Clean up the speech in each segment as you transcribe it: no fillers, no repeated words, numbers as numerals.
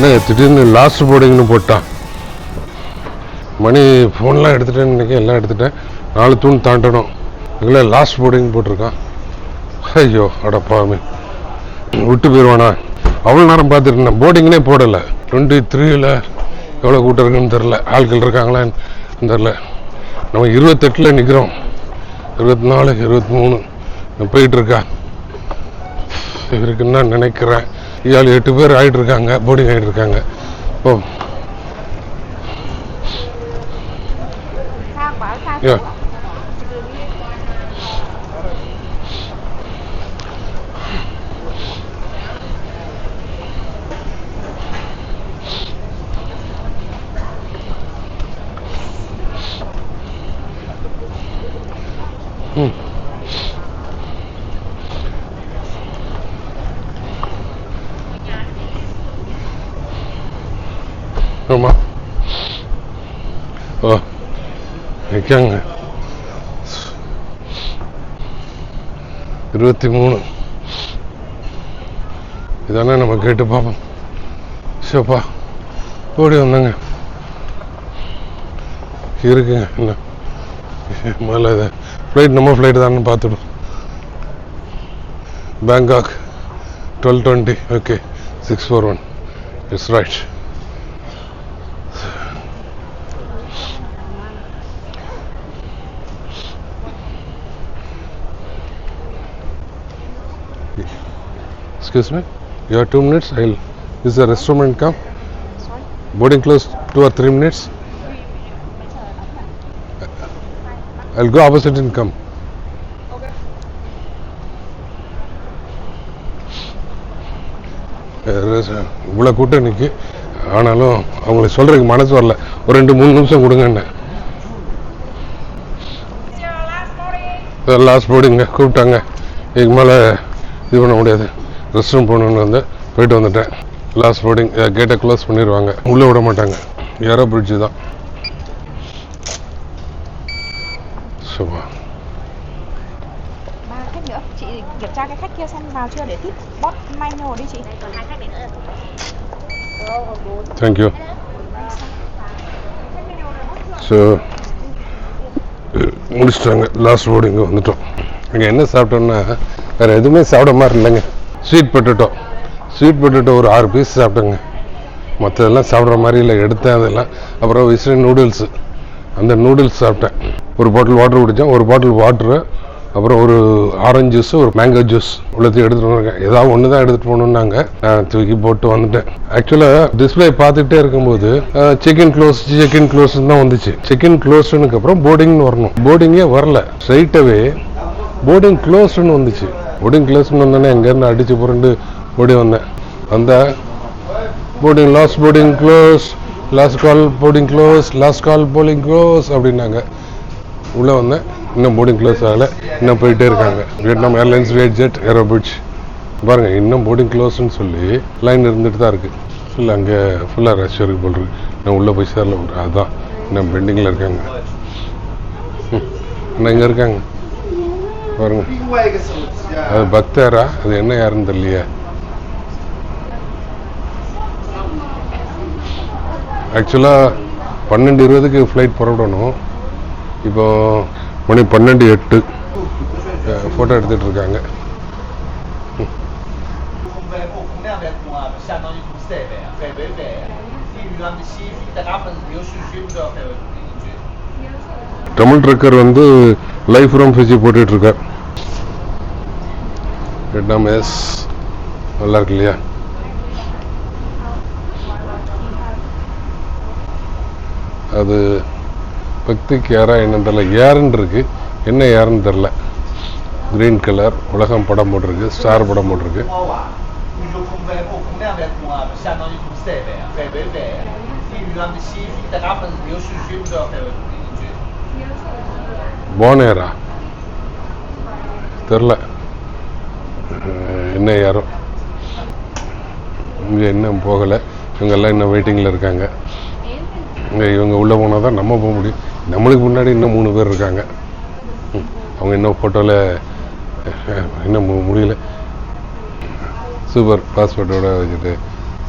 திடீர்னு லாஸ்ட் போர்டிங்னு போட்டான். மணி ஃபோன்லாம் எடுத்துட்டேன்னு நினைக்கிறேன், எல்லாம் எடுத்துட்டேன். 4 தூண் தாண்டணும், இல்லை லாஸ்ட் போர்டிங் போட்டிருக்கான். ஐயோ அடப்பாமே, விட்டு போயிடுவானா. அவ்வளோ நேரம் பார்த்துட்டு போர்டிங்னே போடலை. 23ல் எவ்வளோ கூட்டம் இருக்குன்னு தெரில, ஆட்கள் இருக்காங்களான்னு தெரில. நம்ம 28ல் நிற்கிறோம், 24, 23 போயிட்டுருக்கா. இருக்குன்னு நான் நினைக்கிறேன். இயாள் 8 பேர் ஆகிட்டு இருக்காங்க, போர்டிங் ஆகிட்டு இருக்காங்க. ஓ ஆமாம். ஓ நிற்காங்க. 23 இதானே நம்ம கேட்டு பார்ப்போம். சோப்பா ஓடி வந்தாங்க இருக்குங்க. என்ன முதல்ல இதை ஃப்ளைட் நம்ம ஃப்ளைட்டு தானே பார்த்துடும். Bangkok 12:20. Okay 641 it's right. Excuse me, you have 2 minutes. Is the restroom and come? Sorry? Boarding close 2 or 3 minutes. I'll go opposite and come. Okay. இவ்வளோ கூட்டம் நிற்கி, ஆனாலும் அவங்களுக்கு சொல்கிறதுக்கு மனசு வரல. ஒரு 2-3 நிமிஷம் கொடுங்கன்னு. லாஸ்ட் போர்டிங்க கூப்பிட்டாங்க. இதுக்கு மேலே இது பண்ண முடியாது. ரெஸ்ட் ரூம் போகணுன்னு வந்து போயிட்டு வந்துட்டேன். லாஸ்ட் போர்டிங், கேட்டை க்ளோஸ் பண்ணிடுவாங்க, உள்ளே விட மாட்டாங்க. ஏரோ பிரிட்ஜு தான். சும்மா kiểm tra cái khách kia xem vào chưa để tiếp bot manual đi chị. Thank you. So முடிச்சிட்டாங்க, லாஸ்ட் போர்டிங்கு வந்துட்டோம். இங்கே என்ன சாப்பிட்டோம்னா வேறு எதுவுமே சாப்பிட மாதிரி இல்லைங்க. ஸ்வீட் பொட்டேட்டோ ஒரு 6 பீஸ் சாப்பிட்டேங்க. மற்றதெல்லாம் சாப்பிட்ற மாதிரி இல்லை, எடுத்தேன் அதெல்லாம். அப்புறம் விசிறி நூடுல்ஸு, அந்த நூடுல்ஸ் சாப்பிட்டேன். ஒரு பாட்டில் வாட்டர் குடித்தேன், ஒரு பாட்டில் வாட்ரு, அப்புறம் ஒரு ஆரஞ்சு ஜூஸு, ஒரு மேங்கோ ஜூஸ் உள்ளத்தையும் எடுத்துகிட்டு வந்துருக்கேன். ஏதாவது ஒன்று தான் எடுத்துகிட்டு போகணுன்னாங்க, தூக்கி போட்டு வந்துட்டேன். ஆக்சுவலாக டிஸ்பிளே பார்த்துக்கிட்டே இருக்கும்போது செக்இன் க்ளோஸ்ன்னு தான் வந்துச்சு. செக்இன் க்ளோஸ்னுக்கு அப்புறம் போர்டிங்னு வரணும். போர்டிங்கே வரல, ஸ்ட்ரைட்டாகவே போர்டிங் க்ளோஸ்ன்னு வந்துச்சு. போர்டிங் க்ளோஸ்ன்னு வந்தோடனே எங்கேருந்து அடித்து புரண்டு ஓடி வந்தேன். Boarding last boarding close, last call boarding close அப்படின்னாங்க. உள்ளே வந்தேன், இன்னும் போர்டிங் க்ளோஸ் ஆகலை, இன்னும் போயிட்டே இருக்காங்க. Vietnam airlines, VietJet, aero bridge பாருங்கள், இன்னும் போர்டிங் க்ளோஸ்ன்னு சொல்லி லைன் இருந்துட்டு தான் இருக்குது. ஃபுல்லாக அங்கே ஃபுல்லாக ரஷ் இருக்கு போல் இருக்கு. நான் உள்ளே போய் சேரல, அதுதான் இன்னும் பெண்டிங்கில் இருக்காங்க. இன்னும் இங்கே இருக்காங்க பாருங்க. அது பக்தரா, அது என்ன யாருன்னு தெரியலையே. ஆக்சுவலாக 12:20க்கு ஃப்ளைட் புறப்படணும். இப்போ மணி 12:08. ஃபோட்டோ எடுத்துகிட்டு இருக்காங்க. தமிழ் ட்ரக்கர் வந்து லைஃப் ஃப்ரம் ஃபிஜி போட்டுட்டு இருக்கார். வியட்நாம் எஸ் நல்லா இருக்கு இல்லையா? அது பக்திக்கு யாரா என்னன்னு தெரில, ஏர்ன்னு இருக்கு, என்ன ஏர்ன்னு தெரில. கிரீன் கலர் உலகம் படம் போட்டிருக்கு, ஸ்டார் படம் போட்டிருக்கு. போனேரா தெரில, என்ன யாரும் இங்கே இன்னும் போகலை. இவங்கெல்லாம் இன்னும் வெயிட்டிங்கில் இருக்காங்க. இவங்க உள்ளே போனால் தான் நம்ம போக முடியும். நம்மளுக்கு முன்னாடி இன்னும் 3 பேர் இருக்காங்க. அவங்க இன்னும் ஃபோட்டோவில் இன்னும் முடியல. சூப்பர் பாஸ்போர்ட்டோட வச்சுட்டு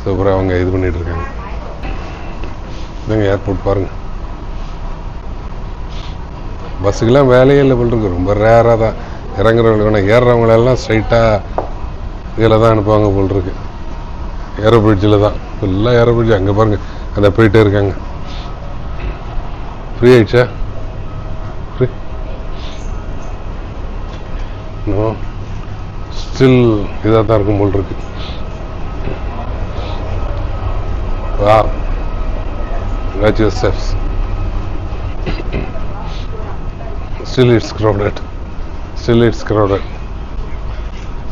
சூப்பராக அவங்க இது பண்ணிட்டு இருக்காங்க. இதாங்க ஏர்போர்ட் பாருங்கள். பஸ்ஸுக்கெல்லாம் வேலையே இல்லை போல் இருக்கு. ரொம்ப ரேராக தான் இறங்குறவங்களுக்கு வேணால், ஏறுறவங்களெல்லாம் ஸ்ட்ரைட்டாக இதில் தான் அனுப்புவாங்க போல் இருக்கு. ஏரோ பிரிட்ஜில் தான் ஃபுல்லாக ஏரோ பிரிட்ஜ். அங்கே பாருங்கள் அந்த போயிட்டே இருக்காங்க. ஃப்ரீ ஆயிடுச்சா? ஃப்ரீ இன்னும் ஸ்டில் இதாக தான் இருக்கும் போல் இருக்கு. வா watch your steps. Still it's crowded.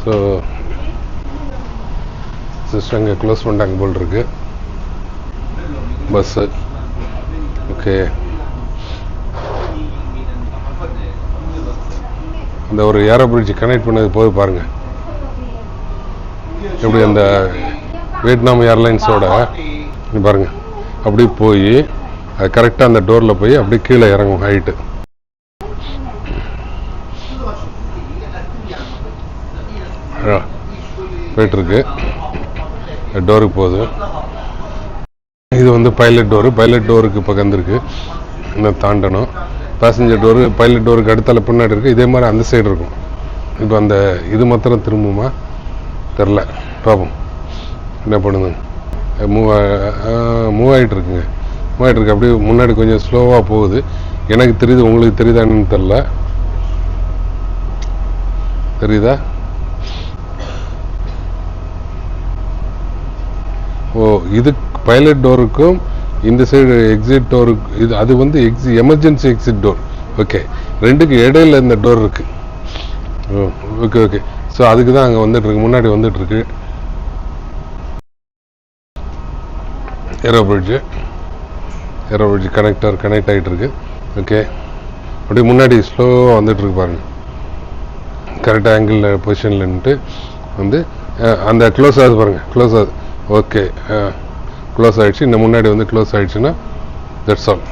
So sister அங்கே க்ளோஸ் பண்ணிட்டாங்க போல் இருக்கு பஸ்ஸு. ஓகே, இந்த ஒரு ஏரோ பிரிட்ஜ் கனெக்ட் பண்ணது போய் பாருங்க எப்படி அந்த வியட்நாம் ஏர்லைன்ஸோட பாருங்க அப்படி போய் அது கரெக்டாக அந்த டோரில் போய் அப்படியே கீழே இறங்கும் ஹைட்டு. போயிட்டுருக்கு, டோருக்கு போகுது. இது வந்து பைலட் டோருக்கு பக்கம் இருக்கு, இன்னும் தாண்டணும். பேசஞ்சர் டோரு பைலட் டோருக்கு அடுத்தால பின்னாடி இருக்குது. இதே மாதிரி அந்த சைடு இருக்கும். இப்போ அந்த இது மாத்திரம் திரும்புமா தெரில, பார்ப்போம் என்ன பண்ணுங்க. மூவ் ஆகிட்டு இருக்குங்க. அப்படியே முன்னாடி கொஞ்சம் ஸ்லோவாக போகுது. எனக்கு தெரியுது, உங்களுக்கு தெரியுதான்னு தெரில. தெரியுதா? ஓ, இது பைலட் டோருக்கும் இந்த சைடு எக்ஸிட் டோருக்கு, இது அது வந்து எமர்ஜென்சி எக்ஸிட் டோர். ஓகே, ரெண்டுக்கு இடையில இந்த டோர் இருக்கு. ஓகே. ஸோ அதுக்கு தான் அங்கே வந்துட்டு இருக்கு, முன்னாடி வந்துட்டு இருக்கு ஏரோ பிரிட்ஜ் கனெக்ட் ஆகிட்டு இருக்கு. ஓகே, அப்படியே முன்னாடி ஸ்லோவாக வந்துட்டு இருக்கு பாருங்க. கரெக்டாக ஆங்கிளில் பொசிஷனில் நின்றுட்டு வந்து அந்த க்ளோஸ் ஆகுது பாருங்க, க்ளோஸ் ஆகுது. ஓகே, க்ளோஸ் ஆகிடுச்சு. இந்த முன்னாடி வந்து க்ளோஸ் ஆகிடுச்சுன்னா தட்ஸ் ஆல்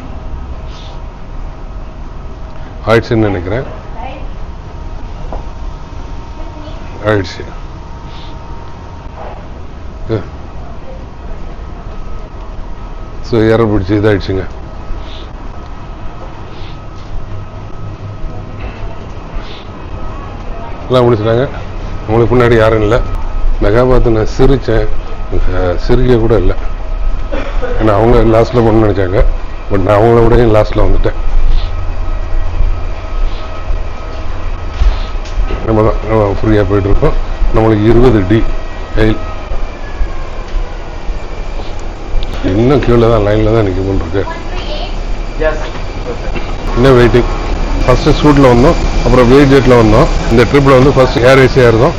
ஆயிடுச்சுன்னு நினைக்கிறேன். ஆயிடுச்சு. ஸோ ஏற பிடிச்சி இதாகிடுச்சுங்க. எல்லாம் முடிச்சுட்டாங்க. நம்மளுக்கு முன்னாடி யாரும் இல்லை. மெகாபாத் நான் சிரித்தேன், சிரிக்க கூட இல்லை. ஏன்னா அவங்க லாஸ்ட்டில் பண்ண நினச்சாங்க. பட் நான் அவங்கள விட லாஸ்ட்டில் வந்துட்டேன். நம்ம ஃப்ரீயாக போயிட்டுருக்கோம். நம்மளுக்கு 20D இன்னும் கீழே தான் லைனில் தான் நிற்க போட்டுருக்கு. இன்னும் வெயிட்டிங். ஃபஸ்ட்டு ஸ்கூட்டில் வந்தோம், அப்புறம் வெயிட் ஜெட்டில் வந்தோம். இந்த ட்ரிப்பில் வந்து ஃபஸ்ட் ஏர் ஏசியாக இருந்தோம்,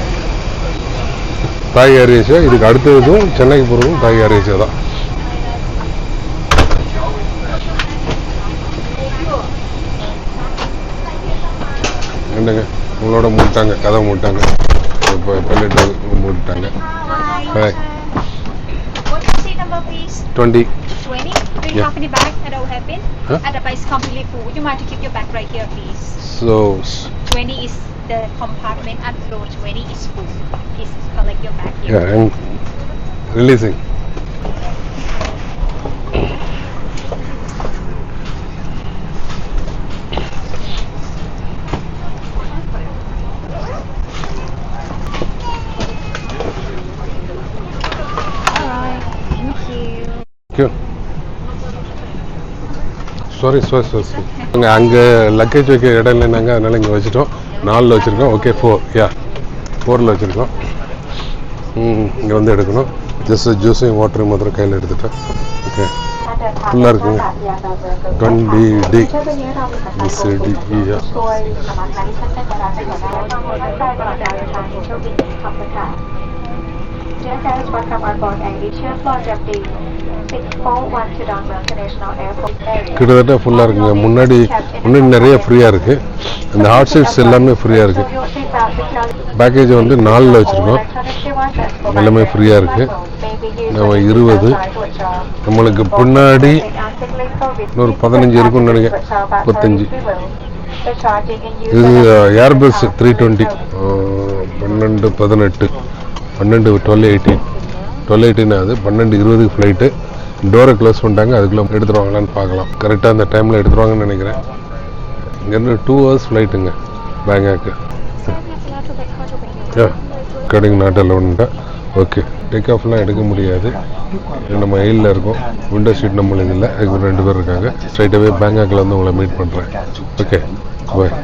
தாய் ஏர் ஏசியா. இதுக்கு அடுத்ததும் சென்னைக்கு போகிறதும் தாய் ஏர் ஏசியா தான். என்னங்க உங்களோட மூட்டாங்க, கதை மூட்டாங்க, இப்போ pilot மூட்டாங்க. 20. Bring half in the back and that will happen. And the bike is completely full. Would you mind to keep your bag right here, please? So 20 is the compartment and floor 20 is full. Please collect your bag here. yeah, I'm releasing. Sorry அங்கே luggage வைக்க இடம் இல்லைனாங்க, அதனால் இங்கே வச்சுட்டோம். 4ல் வச்சுருக்கோம். Okay, 4ல் வச்சுருக்கோம். இங்கே வந்து எடுக்கணும். ஜஸ்ட் ஜூஸையும் வாட்டரையும் மாத்திரம் கையில் எடுத்துட்டேன். ஓகே, ஃபுல்லாக இருக்குங்க. 20D BCDE. கிட்டத்தட்ட ஃபுல்லாக இருக்குங்க. முன்னாடி நிறைய ஃப்ரீயாக இருக்குது. அந்த ஹாட் சீட்ஸ் எல்லாமே ஃப்ரீயாக இருக்குது. பேக்கேஜ் வந்து 4ல் வச்சுருக்கோம். எல்லாமே ஃப்ரீயாக இருக்குது. நம்ம 20. நம்மளுக்கு பின்னாடி இன்னொரு 15 இருக்குன்னு நினைக்கிறேன். 35. இது ஏர்பஸ் 320. 12, 18, 12, 18. 12:18 ஆகுது, 12:20 ஃப்ளைட்டு. டோரை க்ளோஸ் பண்ணிட்டாங்க, அதுக்குள்ளே எடுத்துருவாங்களான்னு பார்க்கலாம். கரெக்டாக அந்த டைமில் எடுத்துருவாங்கன்னு நினைக்கிறேன். இங்கேருந்து 2 hours ஃப்ளைட்டுங்க பேங்காக்கு. கடைங்க நாட் அலோன்ட்டா. ஓகே, டேக் ஆஃப்லாம் எடுக்க முடியாது, நம்ம எயிலில் இருக்கோம். விண்டோ சீட் நம்மளுக்கு இல்லை, அதுக்கு 2 பேர் இருக்காங்க. ஸ்ட்ரைட்டாகவே பேங்காக்கில் வந்து உங்களை மீட் பண்ணுறேன். ஓகே, பாய்.